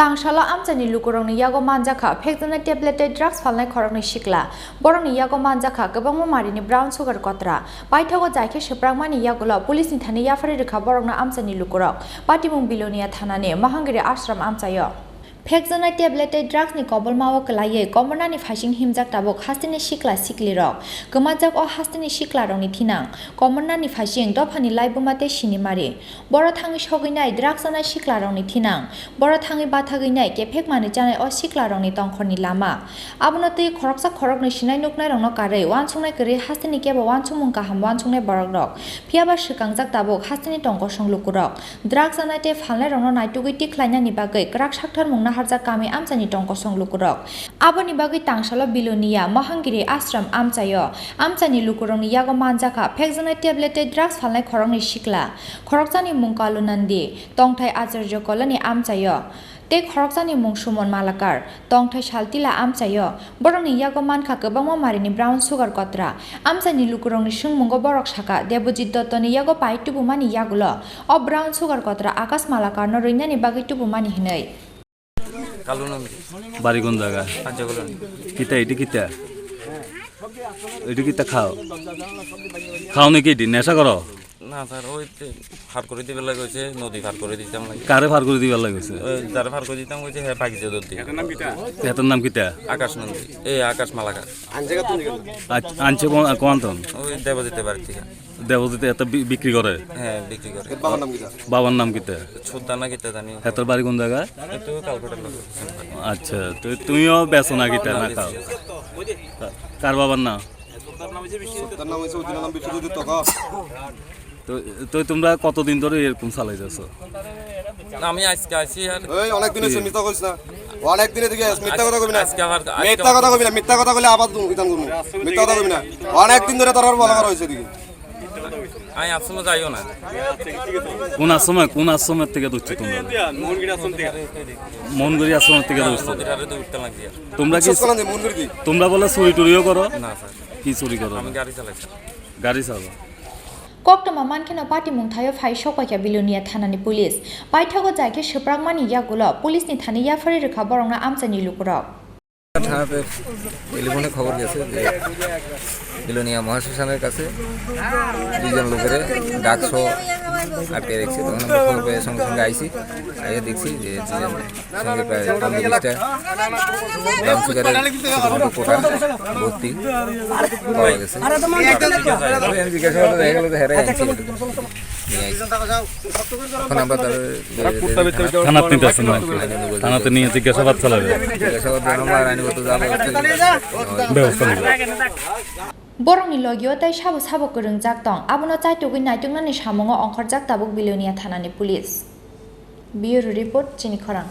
Tangsalo Amchaini Lukurokni Yago Manjakha Phekjaknai tableted drugs Phalnai Khoroknwi Sikla Borokni Yago Manjakha Gobangma Marini brown sugar kotra Baithago Jaike Seprangmani Yagola Police ni Thani Yafari Rekha Borokna Amchaini Lukurok Patimung Bilonia Thanane Mahangiri Ashram Amchayo Phekjaknai tableted drugs ni kobol mawo kelaye komornani phasing himjak tabok hastini Sikla siklirok gomajak o hastini Sikla rokni thinang komornani phasing dofani laibumate Chini mari boro thangi soginai drugs anai Sikla rokni thinang boro thangi bathaginai kephekmani janai o Sikla rokni tongkhorni lama abonotui Khoroknwi sinai nuknai rokno kare wansongnai kari hastini kebo wansongmung kaham wansongnai borok rok phiaba swikangjak tabok hastini tongkosong lukurok drugs anai te Phalnai rokno naitugui tiklainani bagui krak sakthar mungna harjak kami Amchaini tongkosong lukurok aboni bagui Tangsalo bilonia mahangiri ashram amchayo Amchaini lukurokni Yago Manjakha Phekjaknai tableted drugs Phalnai Khoroknwi Sikla Khorokjani mungkalu nandi tongthai acharya kolani amchayo te Khorokjani mung sumon malakar tongthai saltila amchayo borokni Yago mankha gobangma marini brown sugar kotra Amchaini lukurokni sungmungo borok saka Debojit Dottoni Yago pai tubumani yagulo o brown sugar kotra akas malakar no roinani bagui tubumani hinai বাড়ি কোন জায়গা কিতা এটি কিতা এটি কিতা খাও খাও নাকি এটি নেশা করো না স্যার ওই ফার করে দিবার লাগে হইছে নদী ফার করে দিতাম লাগে কারে ফার করে দিবার লাগে হইছে ওই যারে ফার করে দিতাম হইছে হে পাকিজে দদ্দি এটার নাম কিতা আকাশ নন্দী এই আকাশ মালাকার আনছে কোয়ান্তন ওই দেবজিতে বাড়ি থেকে দেবজিতে এত বিক্রি করে হ্যাঁ বিক্রি করে বাবার নাম কিতা সুলতান না কিতা জানি হেতার বাড়ি কোন জায়গা একটু কালকাটার লোক আচ্ছা তো তুমিও বেচো না কিতা না খাও কার বাবার নাম তো তোমরা কতদিন ধরে এরকম চালাইতেছো আমি আজকে আইছি আর ওই অনেক দিন হইছে মিথ্যা কইছ না অনেক দিনে থেকে মিথ্যা কথা কইবি না আজকে আবার মিথ্যা কথা কইলে আবার তুমি কিতাম করব মিথ্যা কথা কইবি না অনেক দিন ধরে তোর বলা করা হইছে দিকে আই আসমে যাইও না কোন আশ্রমের থেকে দৌড়ছো তোমরা মনগড়ি আশ্রমের থেকে দৌড়ছো তোমরা কি তোমরা বলে চুরি টুরিও করো না স্যার কি চুরি করো আমি গাড়ি চালাই স্যার গাড়ি চালাও Koktama mankeno patimung thayo phai sokwaikya bilonia thanani police baithago jaike seprangmani yagulo police ni thani yafari rekha borokna Amchaini lukurok থানাতে টেলিফোনে খবর গেছে যে বিলোনিয়া মহাশ্মশানের কাছে দুজন লোকের ডাকশো আটকে রেখেছে তখন আমরা খবর পেয়ে সঙ্গে সঙ্গে আইসি আইয়ে দেখছি যে সঙ্গে প্রায় 15-20টা ব্রাউন সুগারের ছোটো কোটা ভর্তি পাওয়া গেছে জিজ্ঞাসাবাদ দেখা গেল যে হেরাই আনছি এখন আমরা থানাতে নিয়ে জিজ্ঞাসাবাদ চালাবে আমরা আইনগত ব্যবস্থা নেবে borokni logio tai sabo sabo korungjak tong abono chaitugui naitungnani samungo ongkhorjak tabuk bilonia thanani police bureau report Chini Khorang